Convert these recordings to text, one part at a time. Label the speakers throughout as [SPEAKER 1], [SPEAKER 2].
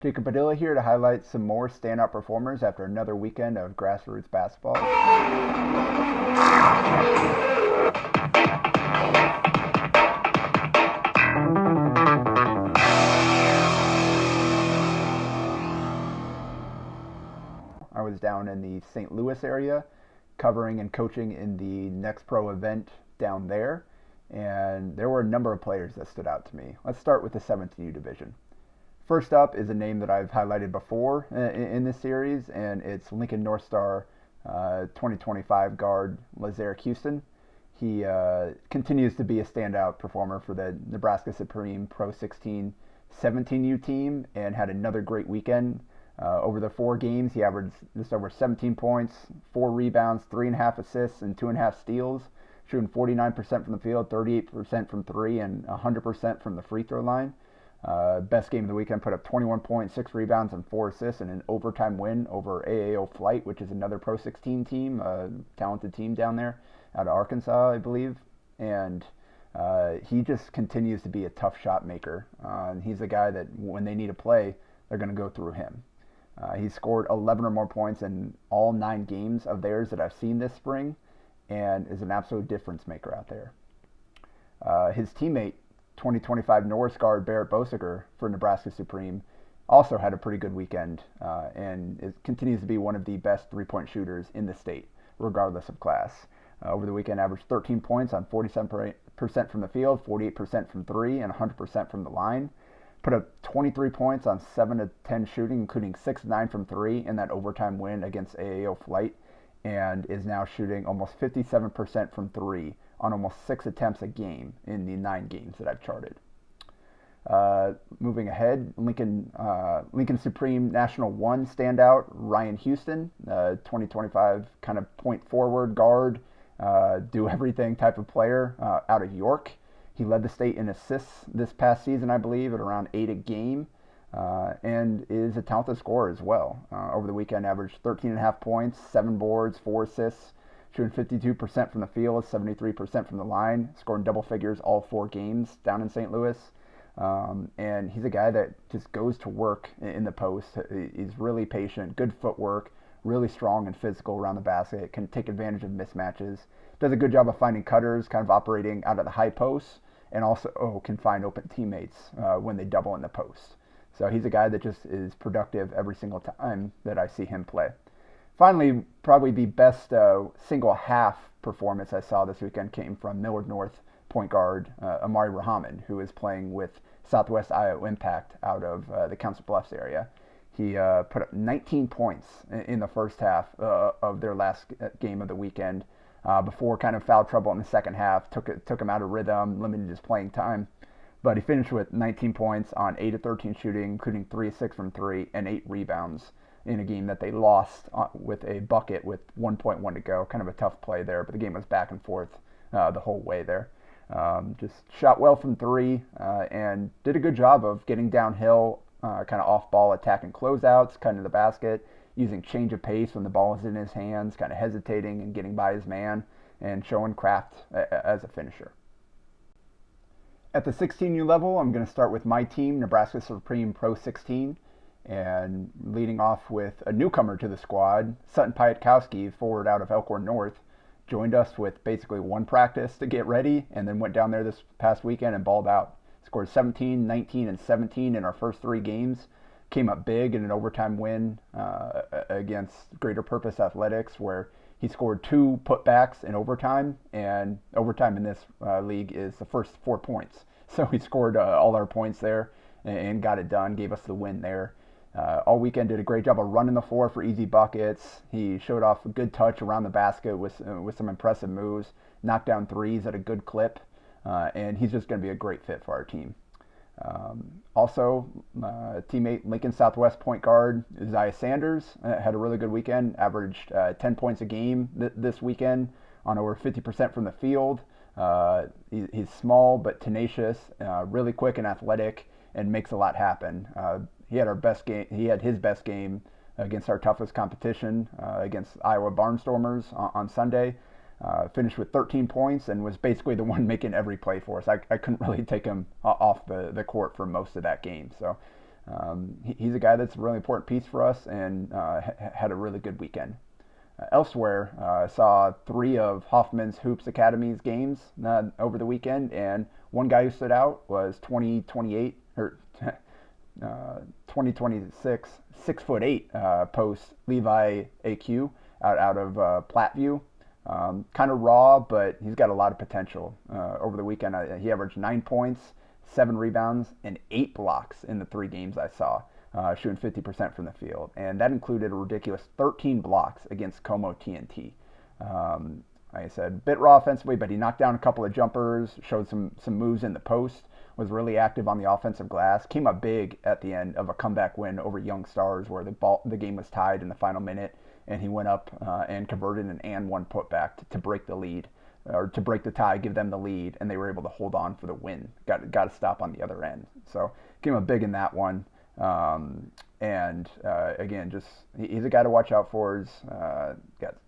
[SPEAKER 1] Jacob Padilla here to highlight some more standout performers after another weekend of grassroots basketball. I was down in the St. Louis area covering and coaching in the NxtPro event down there, and there were a number of players that stood out to me. Let's start with the 17U division. First up is a name that I've highlighted before in this series, and it's Lincoln North Star 2025 guard Lazare Houston. He continues to be a standout performer for the Nebraska Supreme Pro 16 17U team and had another great weekend. Over the 4 games, he averaged just over 17 points, 4 rebounds, 3.5 assists, and 2.5 steals, shooting 49% from the field, 38% from 3, and 100% from the free throw line. Best game of the weekend, put up 21 points, 6 rebounds, and 4 assists in an overtime win over AAO Flight, which is another Pro 16 team, a talented team down there out of Arkansas, I believe. And he just continues to be a tough shot maker. And he's a guy that when they need a play, they're going to go through him. He scored 11 or more points in all 9 games of theirs that I've seen this spring and is an absolute difference maker out there. His teammate, 2025 Norris guard Barrett Bosiger for Nebraska Supreme, also had a pretty good weekend and it continues to be one of the best three-point shooters in the state, regardless of class. Over the weekend, averaged 13 points on 47% from the field, 48% from 3, and 100% from the line. Put up 23 points on 7 of 10 shooting, including 6 of 9 from 3 in that overtime win against AAO Flight, and is now shooting almost 57% from 3 on almost 6 attempts a game in the 9 games that I've charted. Moving ahead, Lincoln Supreme National 1 standout Ryan Houston, 2025 kind of point forward guard, do everything type of player out of York. He led the state in assists this past season, I believe, at around 8 a game, and is a talented scorer as well. Over the weekend, averaged 13.5 points, 7 boards, 4 assists, shooting 52% from the field, 73% from the line, scoring double figures all 4 games down in St. Louis. And he's a guy that just goes to work in the post. He's really patient, good footwork, really strong and physical around the basket, can take advantage of mismatches, does a good job of finding cutters, kind of operating out of the high post, and also can find open teammates when they double in the post. So he's a guy that just is productive every single time that I see him play. Finally, probably the best single half performance I saw this weekend came from Millard North point guard Amari Rahman, who is playing with Southwest Iowa Impact out of the Council Bluffs area. He put up 19 points in the first half of their last game of the weekend before kind of foul trouble in the second half, took him out of rhythm, limited his playing time. But he finished with 19 points on 8 of 13 shooting, including 3 of 6 from 3, and 8 rebounds in a game that they lost with a bucket with 1.1 to go. Kind of a tough play there, but the game was back and forth the whole way there. Just shot well from 3 and did a good job of getting downhill, kind of off-ball attacking closeouts, cutting to the basket, using change of pace when the ball is in his hands, kind of hesitating and getting by his man, and showing craft as a finisher. At the 16U level, I'm going to start with my team, Nebraska Supreme Pro 16, and leading off with a newcomer to the squad, Sutton Piatkowski, forward out of Elkhorn North, joined us with basically 1 practice to get ready, and then went down there this past weekend and balled out. Scored 17, 19, and 17 in our first 3 games. Came up big in an overtime win against Greater Purpose Athletics, where he scored 2 putbacks in overtime, and overtime in this league is the first 4 points. So he scored all our points there and got it done, gave us the win there. All weekend did a great job of running the floor for easy buckets. He showed off a good touch around the basket with some impressive moves, knocked down threes at a good clip, and he's just going to be a great fit for our team. Also, teammate Lincoln Southwest point guard Isaiah Sanders had a really good weekend, averaged 10 points a game this weekend on over 50% from the field. He's small but tenacious, really quick and athletic, and makes a lot happen. He had his best game against our toughest competition, against Iowa Barnstormers on Sunday. Finished with 13 points and was basically the one making every play for us. I couldn't really take him off the court for most of that game. So He's a guy that's a really important piece for us and had a really good weekend. Elsewhere, saw 3 of Hoffman's Hoops Academy's games over the weekend, and one guy who stood out was 2028 or 2026 6'8" post Levi AQ out of Platteview. Kind of raw, but he's got a lot of potential. Over the weekend, he averaged 9 points, 7 rebounds, and 8 blocks in the 3 games I saw, shooting 50% from the field. And that included a ridiculous 13 blocks against Como TNT. Like I said, a bit raw offensively, but he knocked down a couple of jumpers, showed some moves in the post, was really active on the offensive glass, came up big at the end of a comeback win over Young Stars where the game was tied in the final minute, and he went up and converted an and one putback to break the lead, or to break the tie, give them the lead, and they were able to hold on for the win. Got a stop on the other end. So came up big in that one. Again, just he's a guy to watch out for. He's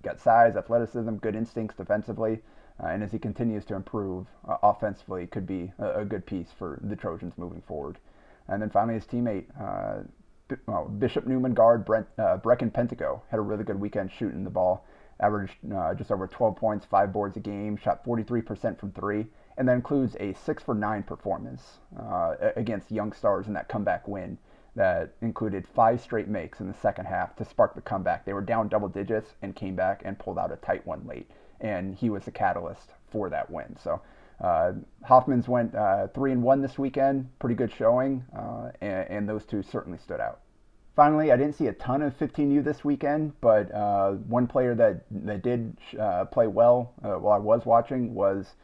[SPEAKER 1] got size, athleticism, good instincts defensively, and as he continues to improve offensively, could be a good piece for the Trojans moving forward. And then finally, his teammate, Bishop Newman guard Brecken Pentago, had a really good weekend shooting the ball. Averaged just over 12 points, 5 boards a game, shot 43% from 3, and that includes a 6 for 9 performance against Young Stars in that comeback win that included 5 straight makes in the second half to spark the comeback. They were down double digits and came back and pulled out a tight one late, and he was the catalyst for that win. So Hoffman's went 3-1 this weekend, pretty good showing, and those two certainly stood out. Finally, I didn't see a ton of 15U this weekend, but one player that did play well while I was watching was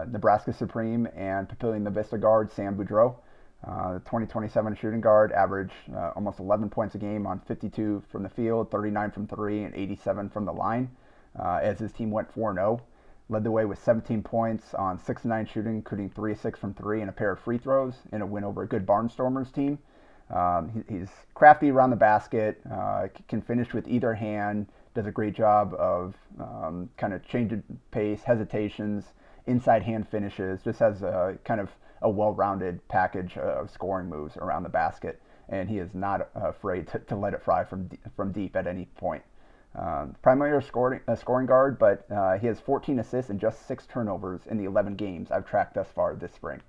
[SPEAKER 1] Nebraska Supreme and Papillion the Vista guard Sam Boudreau. The 2027 shooting guard averaged almost 11 points a game on 52 from the field, 39 from 3, and 87 from the line, as his team went 4-0. Led the way with 17 points on 6-9 shooting, including 3-6 from 3 and a pair of free throws in a win over a good Barnstormers team. He's crafty around the basket, can finish with either hand, does a great job of kind of changing pace, hesitations, inside hand finishes, just has a kind of a well-rounded package of scoring moves around the basket, and he is not afraid to let it fly from deep at any point. Primarily a scoring guard, but he has 14 assists and just 6 turnovers in the 11 games I've tracked thus far this spring.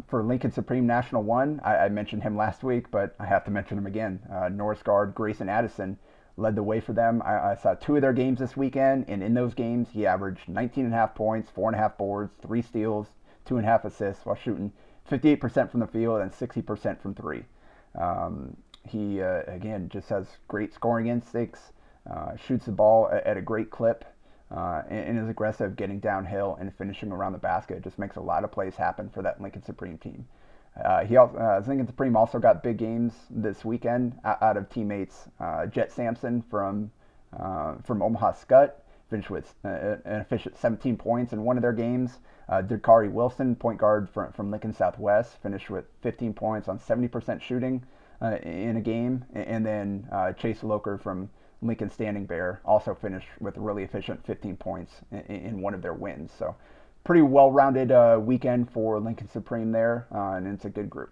[SPEAKER 1] For Lincoln Supreme National 1, I mentioned him last week, but I have to mention him again. Norris guard Grayson Addison led the way for them. I saw 2 of their games this weekend, and in those games, he averaged 19.5 points, 4.5 boards, 3 steals, 2.5 assists while shooting 58% from the field and 60% from 3. He, again, just has great scoring instincts, shoots the ball at a great clip, and is aggressive getting downhill and finishing around the basket. Just makes a lot of plays happen for that Lincoln Supreme team. Lincoln Supreme also got big games this weekend out of teammates Jet Sampson from Omaha Skutt, finished with an efficient 17 points in one of their games. Dakari Wilson, point guard from Lincoln Southwest, finished with 15 points on 70% shooting in a game. And then Chase Loker from Lincoln Standing Bear also finished with a really efficient 15 points in one of their wins. So pretty well-rounded weekend for Lincoln Supreme there, and it's a good group.